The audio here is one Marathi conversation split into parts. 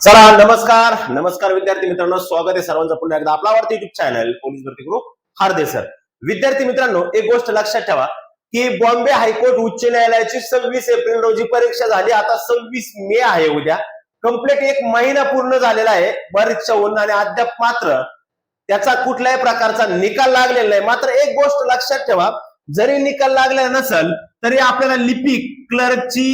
चला नमस्कार नमस्कार विद्यार्थी मित्रांनो, स्वागत आहे सर्वांचं पुन्हा एकदा आपला आवडता युट्यूब चॅनल पोलीस भरती ग्रुप हार्दे सर. विद्यार्थी मित्रांनो, एक गोष्ट लक्षात ठेवा की बॉम्बे हायकोर्ट उच्च न्यायालयाची 26 एप्रिल रोजी परीक्षा झाली. आता 26 मे आहे उद्या. कंप्लीट एक महिना पूर्ण झालेला आहे परीक्षा होऊन आणि अद्याप मात्र त्याचा कुठल्याही प्रकारचा निकाल लागलेला नाही. मात्र एक गोष्ट लक्षात ठेवा, जरी निकाल लागला नसेल तरी आपल्याला लिपिक क्लर्कची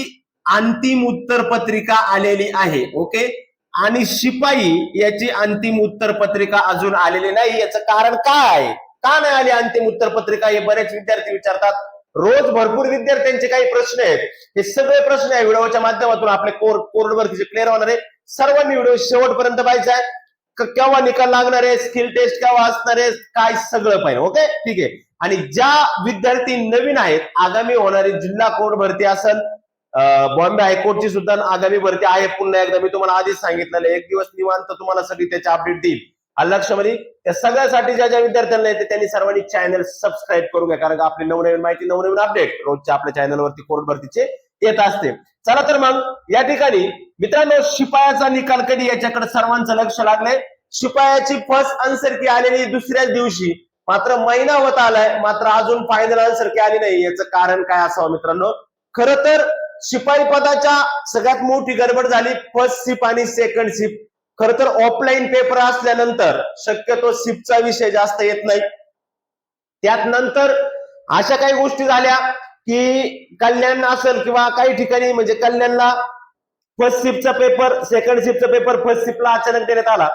अंतिम उत्तर पत्रिका आलेली आहे. ओके, आणि शिपाई याची अंतिम उत्तर पत्रिका अजून आलेली नाही. याचं कारण काय, का नाही आली अंतिम उत्तर पत्रिका, हे बरेच विद्यार्थी विचारतात. रोज भरपूर विद्यार्थ्यांचे काही प्रश्न आहेत. हे सगळे प्रश्न या व्हिडिओच्या माध्यमातून आपले कोर्ट वरती क्लिअर होणार आहे. सर्वांनी व्हिडिओ शेवटपर्यंत पाहायचा आहे. केव्हा निकाल लागणार आहे, स्किल टेस्ट केव्हा असणार आहे, काय सगळं पाहिजे. ओके, ठीक आहे. आणि ज्या विद्यार्थी नवीन आहेत, आगामी होणारी जिल्हा कोर्ट भरती असेल, बॉम्बे हायकोर्टची सुद्धा आगामी भरती आहे. पुन्हा एकदा मी तुम्हाला आधीच सांगितलेलं, एक दिवस निवांत तुम्हाला सगळी त्याची अपडेट देईल. लक्षामध्ये त्या सगळ्यासाठी ज्या ज्या विद्यार्थ्यांना येते त्यांनी सर्वांनी चॅनल सबस्क्राईब करून घ्या, कारण आपली नवनवीन माहिती नवनवीन अपडेट रोजच्या आपल्या चॅनलवरती कोर्ट भरतीचे येत असते. चला तर मग या ठिकाणी मित्रांनो, शिपायाचा निकाल कधी, याच्याकडे सर्वांचं लक्ष लागलंय. शिपायाची फर्स्ट आन्सर की आलेली दुसऱ्याच दिवशी, मात्र महिना होत आलाय, मात्र अजून फायनल आन्सर की आली नाही. याचं कारण काय असावं मित्रांनो? खरं तर शिपाई पदाच्या सगळ्यात मोठी गडबड झाली फर्स्ट शिप आणि सेकंड शिप. खरं तर ऑफलाईन पेपर असल्यानंतर शक्यतो शिपचा विषय जास्त येत नाही. त्यात नंतर अशा काही गोष्टी झाल्या की कल्याण असेल किंवा काही ठिकाणी, म्हणजे कल्याणला फर्स्ट शिपचा पेपर सेकंड शिपचा पेपर फर्स्ट शिपला अचानक देण्यात आला.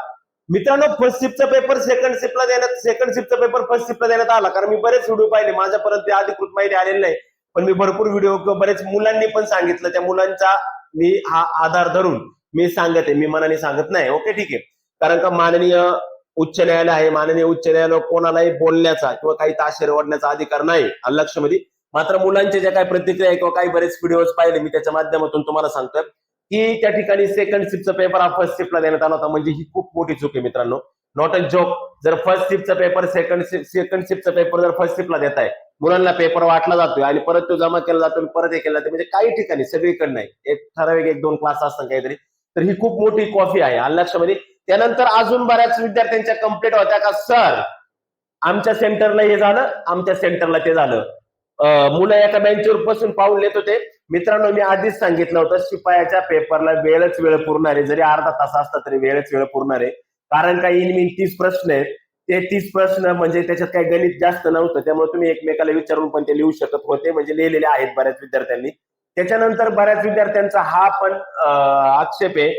मित्रांनो, फर्स्ट शिपचा पेपर सेकंड शिपला देण्यात, सेकंड शिपचा पेपर फर्स्ट शिपला देण्यात आला. कारण मी बरेच व्हिडिओ पाहिले, माझ्यापर्यंत अधिकृत माहिती आलेली नाही, पण मी भरपूर व्हिडिओ किंवा बरेच मुलांनी पण सांगितलं. त्या मुलांचा मी हा आधार धरून मी सांगत आहे, मी मनाने सांगत नाही. ओके, ठीक आहे. कारण का माननीय उच्च न्यायालय आहे, माननीय उच्च न्यायालय कोणालाही बोलण्याचा किंवा काही ताशेर ओढण्याचा अधिकार नाही लक्षामध्ये. मात्र मुलांच्या ज्या काही प्रतिक्रिया किंवा काही बरेच व्हिडिओज पाहिले मी, त्याच्या माध्यमातून तुम्हाला सांगतोय की त्या ठिकाणी सेकंड शिपचा पेपर हा फर्स्ट शिपला देण्यात आला होता. म्हणजे ही खूप मोठी चूक आहे मित्रांनो, नॉट अ जोक. जर फर्स्ट शिपचा पेपर सेकंड शिपचा पेपर जर फर्स्ट शिपला देत आहे, मुलांना पेपर वाटला जातोय आणि परत तो जमा केला जातो, परत हे केला जातो, म्हणजे काही ठिकाणी सगळीकडे नाही, एक ठराविक एक दोन क्लास असतात काहीतरी. तर ही खूप मोठी कॉफी आहे लक्षामध्ये. त्यानंतर अजून बऱ्याच विद्यार्थ्यांच्या कंप्लेंट होत्या का, सर आमच्या सेंटरला हे झालं, आमच्या सेंटरला ते झालं. मुलं एका बेंचवर बसून पाऊल येत होते. मित्रांनो, मी आधीच सांगितलं होतं, शिपायाच्या पेपरला वेळ पुरणार आहे. जरी अर्धा तास असता तरी वेळ पुरणार आहे. कारण काही इन 30 प्रश्न आहेत. ते 30 प्रश्न म्हणजे त्याच्यात काही गणित जास्त नव्हतं, त्यामुळे तुम्ही एकमेकाला विचारून पण ते लिहू शकत होते, म्हणजे लिहिलेले आहेत बऱ्याच विद्यार्थ्यांनी. त्याच्यानंतर बऱ्याच विद्यार्थ्यांचा हा पण आक्षेप आहे,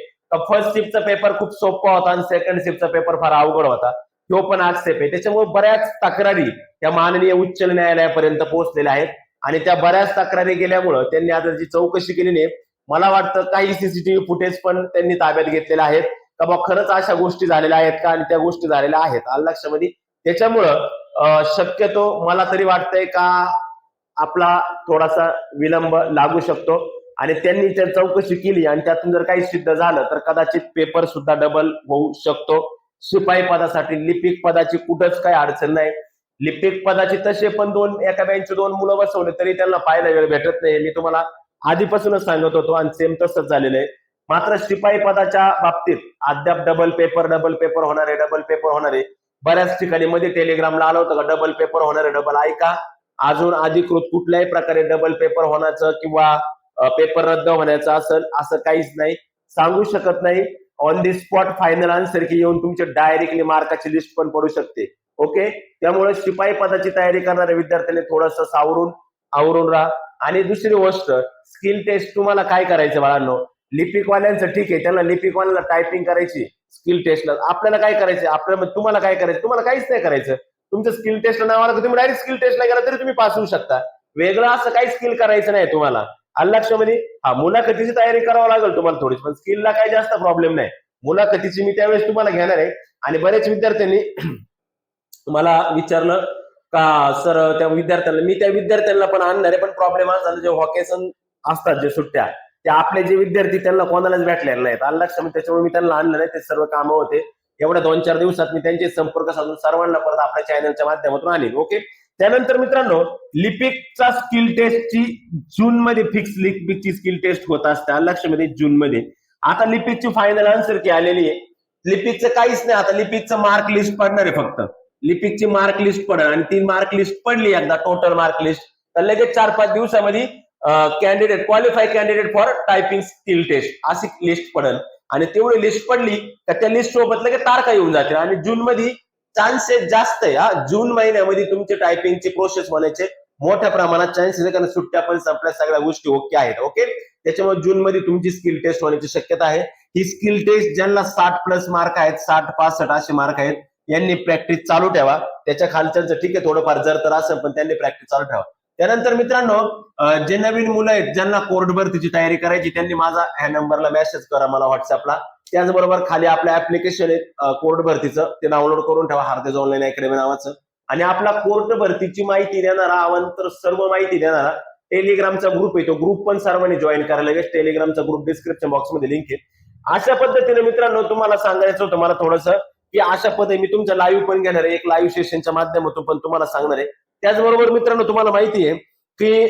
फर्स्ट शिपचा पेपर खूप सोपा होता आणि सेकंड शिपचा पेपर फार अवघड होता, तो पण आक्षेप आहे. त्याच्यामुळे बऱ्याच तक्रारी त्या माननीय उच्च न्यायालयापर्यंत पोहोचलेल्या आहेत आणि त्या बऱ्याच तक्रारी गेल्यामुळं त्यांनी आता जी चौकशी केलेली आहे, मला वाटतं काही सीसीटीव्ही फुटेज पण त्यांनी ताब्यात घेतलेले आहेत का बा खरंच अशा गोष्टी झालेल्या आहेत का, आणि त्या गोष्टी झालेल्या आहेत लक्षामध्ये. त्याच्यामुळं शक्यतो मला तरी वाटतंय का आपला थोडासा विलंब लागू शकतो आणि त्यांनी त्या चौकशी केली आणि त्यातून जर काही सिद्ध झालं तर कदाचित पेपर सुद्धा डबल होऊ शकतो. शिपाई पदासाठी लिपिक पदाची कुठंच काही अडचण नाही. लिपिक पदाची तसे पण एका बेंचवर 2 मुलं बसवले तरी त्यांना पाहायला वेळ भेटत नाही, मी तुम्हाला आधीपासूनच सांगत होतो आणि सेम तसंच झालेलं आहे. मात्र शिपाई पदाच्या बाबतीत अद्याप डबल पेपर होणार आहे. बऱ्याच ठिकाणी मध्ये टेलिग्रामला आलं होतं का डबल पेपर होणार आहे. डबल ऐका, अजून अधिकृत कुठल्याही प्रकारे डबल पेपर होण्याचं किंवा पेपर रद्द होण्याचं असेल असं काहीच नाही, सांगू शकत नाही. On the spot final answer की येऊन तुमच्या डायरेक्टली मार्काची लिस्ट पण पडू शकते. ओके, त्यामुळे शिपाई पदाची तयारी करणाऱ्या विद्यार्थ्यांनी थोडंसं आवरून राहा. आणि दुसरी गोष्ट, स्किल टेस्ट तुम्हाला काय करायचं बाळांनो, लिपिकवाल्यांचं ठीक आहे, त्यांना लिपिकवाल्यांना टायपिंग करायची स्किल टेस्टला. आपल्याला काय करायचं, तुम्हाला काय करायचं, तुम्हाला काहीच नाही करायचं. तुमचं स्किल टेस्टला नाव आलं तर तुम्ही डायरेक्ट स्किल टेस्टला गेला तरी तुम्ही पास होऊ शकता. वेगळं असं काही स्किल करायचं नाही तुम्हाला लक्षामध्ये. हा, मुलाखतीची तयारी करावं लागेल तुम्हाला थोडीच, पण स्किलला काही जास्त प्रॉब्लेम नाही. मुलाखतीची मी त्यावेळेस तुम्हाला घेणार आहे. आणि बरेच विद्यार्थ्यांनी मला विचारलं का सर त्या विद्यार्थ्यांना पण आणणार आहे, पण प्रॉब्लेम हा झाला, जे व्हॅकेशन असतात जे सुट्ट्या, त्या आपले जे विद्यार्थी त्यांना कोणालाच भेटलेले नाहीत लक्षामध्ये. त्याच्यामुळे मी त्यांना आणलं नाही, ते सर्व कामं होते. एवढ्या 2-4 दिवसात मी त्यांचे संपर्क साधून सर्वांना परत आपल्या चॅनलच्या माध्यमातून आणीन. ओके, त्यानंतर मित्रांनो, लिपिकचा स्किल टेस्टची जून मध्ये फिक्स लिपिकची स्किल टेस्ट होत असते लक्षामध्ये जून मध्ये. आता लिपिकची फायनल आन्सर की आलेली आहे. लिपिकचं काहीच नाही, आता लिपिकचं मार्क लिस्ट पडणार आहे. फक्त लिपिकची मार्क लिस्ट पडणार आणि ती मार्क लिस्ट पडली एकदा टोटल मार्क लिस्ट तर लगेच 4-5 दिवसामध्ये candidate qualify candidate for typing skill test अशी लिस्ट पडेल. आणि तेवढी लिस्ट पडली तर त्या लिस्ट सोबत लगेच तारखा येऊन जातील आणि जून मध्ये चान्सेस जास्त आहे. हा जून महिन्यामध्ये तुमचे टायपिंगची प्रोसेस होण्याचे मोठ्या प्रमाणात चान्सेस आहे, कारण सुट्ट्या पण संपल्या, सगळ्या गोष्टी ओके आहेत. ओके, त्याच्यामुळे जून मध्ये तुमची स्किल टेस्ट होण्याची शक्यता आहे. ही स्किल टेस्ट ज्यांना 60+ मार्क आहेत, 60-65 असे मार्क आहेत, यांनी प्रॅक्टिस चालू ठेवा. त्याच्या खालच्यांचं ठीक आहे थोडंफार जर तर असेल, पण त्यांनी प्रॅक्टिस चालू ठेवा. त्यानंतर मित्रांनो, जे नवीन मुलं आहेत ज्यांना कोर्ट भरतीची तयारी करायची त्यांनी माझा ह्या नंबरला मेसेज करा मला व्हॉट्सअपला. त्याचबरोबर खाली आपलं ऍप्लिकेशन आहे कोर्ट भरतीचं, ते डाउनलोड करून ठेवा, हार्देज ऑनलाईन अकॅडमी नावाचं. आणि आपला कोर्ट भरतीची माहिती देणारा अवंतर सर्व माहिती देणारा टेलिग्रामचा ग्रुप आहे, तो ग्रुप पण सर्वांनी जॉईन करायला लागेल. टेलिग्रामचा ग्रुप डिस्क्रिप्शन बॉक्स मध्ये लिंक आहे. अशा पद्धतीने मित्रांनो तुम्हाला सांगायचं होतं मला थोडंसं की अशा पद्धतीने मी तुमच्या लाईव्ह पण घेणार आहे, एक लाईव्ह सेशनच्या माध्यमातून पण तुम्हाला सांगणार आहे. त्याचबरोबर मित्रांनो तुम्हाला माहिती आहे की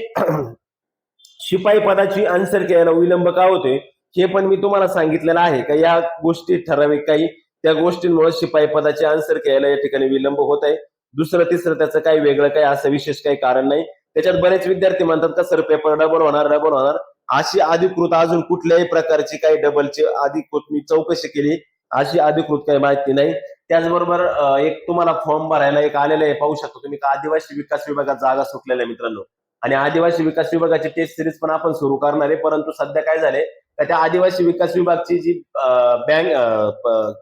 शिपाई पदाची आन्सर घ्यायला विलंब का होतोय हे पण मी तुम्हाला सांगितलेलं आहे का या गोष्टी ठराविक काही त्या गोष्टींमुळे शिपाई पदाची आन्सर घ्यायला या ठिकाणी विलंब होत आहे. दुसरं तिसरं त्याचं काही वेगळं काही असं विशेष काही कारण नाही. त्याच्यात बरेच विद्यार्थी म्हणतात का सर पेपर डबल होणार. अशी अधिकृत अजून कुठल्याही प्रकारची काही डबलची अधिकृत मी चौकशी केली, अशी अधिकृत काही माहिती नाही. त्याचबरोबर एक तुम्हाला फॉर्म भरायला एक आलेलं आहे, पाहू शकतो तुम्ही, आदिवासी विकास विभागात जागा सुटलेल्या आहे मित्रांनो. आणि आदिवासी विकास विभागाची टेस्ट सिरीज पण आपण सुरू करणार आहे. परंतु सध्या काय झालंय त्या आदिवासी विकास विभागची जी बँक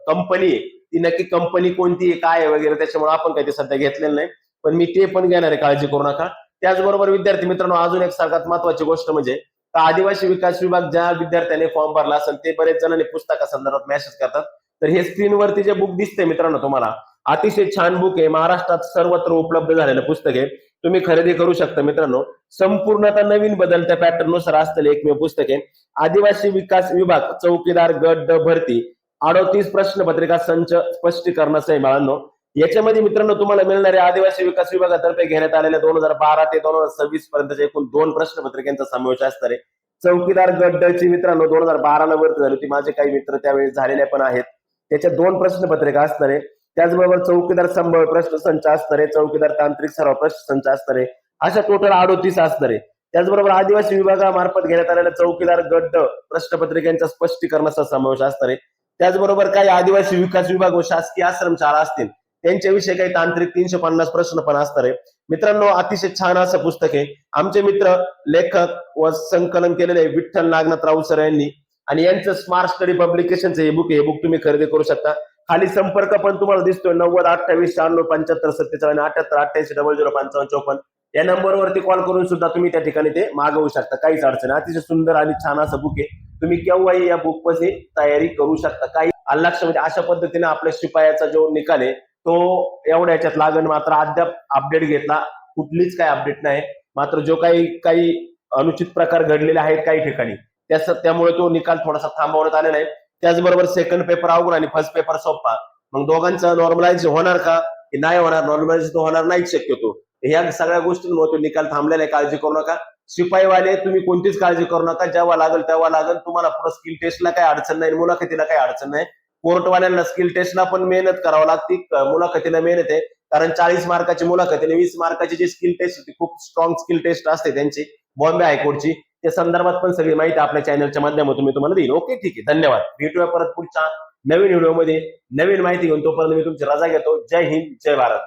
कंपनी आहे ती नक्की कंपनी कोणती आहे काय आहे वगैरे, त्याच्यामुळे आपण काही ते सध्या घेतलेलं नाही, पण मी ते पण घेणार आहे, काळजी करू नका. त्याचबरोबर विद्यार्थी मित्रांनो अजून एक सगळ्यात महत्वाची गोष्ट म्हणजे आदिवासी विकास विभाग ज्या विद्यार्थ्यांनी फॉर्म भरला असेल ते बरेच जणांनी पुस्तकासंदर्भात मेसेज करतात. तर हे स्क्रीनवरती जे बुक दिसते मित्रांनो तुम्हाला, अतिशय छान बुक आहे, महाराष्ट्रात सर्वत्र उपलब्ध झालेलं पुस्तक आहे, तुम्ही खरेदी करू शकता मित्रांनो. संपूर्णतः नवीन बदलत्या पॅटर्न नुसार असलेले एकमेव पुस्तक आहे. आदिवासी विकास विभाग चौकीदार गट ड भरती 38 प्रश्नपत्रिका संच स्पष्टीकरणाचं आहे बाळांनो. याच्यामध्ये मित्रांनो तुम्हाला मिळणारे आदिवासी विकास विभागातर्फे घेण्यात आलेल्या 2012 ते 2026 पर्यंतच्या एकूण 2 प्रश्नपत्रिकांचा समावेश असणार आहे. चौकीदार गट ड ची मित्रांनो 2012 ला भरती झाली होती, माझे काही मित्र त्यावेळी झालेल्या पण आहेत. त्याच्या 2 प्रश्नपत्रिका असणार आहे. त्याचबरोबर चौकीदार संबळ प्रश्न संच असणार आहे, चौकीदार तांत्रिक सराव प्रश्न संच असणार आहे, अशा टोटल 38 असणार आहे. त्याचबरोबर आदिवासी विभागामार्फत घेण्यात आलेल्या चौकीदार गट प्रश्नपत्रिकांच्या स्पष्टीकरणाचा समावेश असणार आहे. त्याचबरोबर काही आदिवासी विकास विभाग व शासकीय आश्रमशाळा असतील त्यांच्याविषयी काही तांत्रिक 350 प्रश्न पण असणार आहे. मित्रांनो अतिशय छान असं पुस्तक आहे. आमचे मित्र लेखक व संकलन केलेले विठ्ठल नागनाथ राऊत सर यांनी, आणि यांचं स्मार्ट स्टडी पब्लिकेशनचं हे बुक आहे. हे बुक तुम्ही खरेदी करू शकता. खाली संपर्क पण तुम्हाला दिसतोय 90 28 96 75 77 आणि 78 88 00 55 54 या नंबरवरती कॉल करून सुद्धा तुम्ही त्या ठिकाणी ते मागवू शकता, काहीच अडचण. अतिशय सुंदर आणि छान असं बुक आहे, तुम्ही केव्हाही या बुक मध्ये तयारी करू शकता. काही लक्ष म्हणजे अशा पद्धतीने आपल्या शिपायाचा जो निकाल आहे तो एवढ्या याच्यात लागण, मात्र अद्याप अपडेट घेतला कुठलीच काही अपडेट नाही. मात्र जो काही अनुचित प्रकार घडलेले आहेत काही ठिकाणी त्यामुळे तो निकाल थोडासा थांबवण्यात आलेला आहे. त्याचबरोबर सेकंड पेपर अवघड आणि फर्स्ट पेपर सोपा, मग दोघांचं नॉर्मलाइज होणार का की नाही होणार? नॉर्मलाइज तो होणार नाहीच शक्यतो. ह्या सगळ्या गोष्टींमुळे तो निकाल थांबलेला आहे, काळजी करू नका. शिपाईवाले तुम्ही कोणतीच काळजी करू नका, जेव्हा लागेल तेव्हा लागेल. तुम्हाला पुढे स्किल टेस्टला काही अडचण नाही, मुलाखतीला काही अडचण नाही. कोर्टवाल्यांना स्किल टेस्टला पण मेहनत करावी लागते, मुलाखतीला मेहनत आहे, कारण 40 मार्काची मुलाखत आणि 20 मार्काची जी स्किल टेस्ट खूप स्ट्रॉंग स्किल टेस्ट असते त्यांची बॉम्बे हायकोर्टची. त्या संदर्भात पण सगळी माहिती आपल्या चॅनलच्या माध्यमातून मी तुम्हाला देईल. ओके ठीक आहे, धन्यवाद. भेटूया परत पुढच्या नवीन व्हिडिओमध्ये नवीन माहिती घेऊन. तोपर्यंत मी तुमची रजा घेतो. जय हिंद, जय भारत.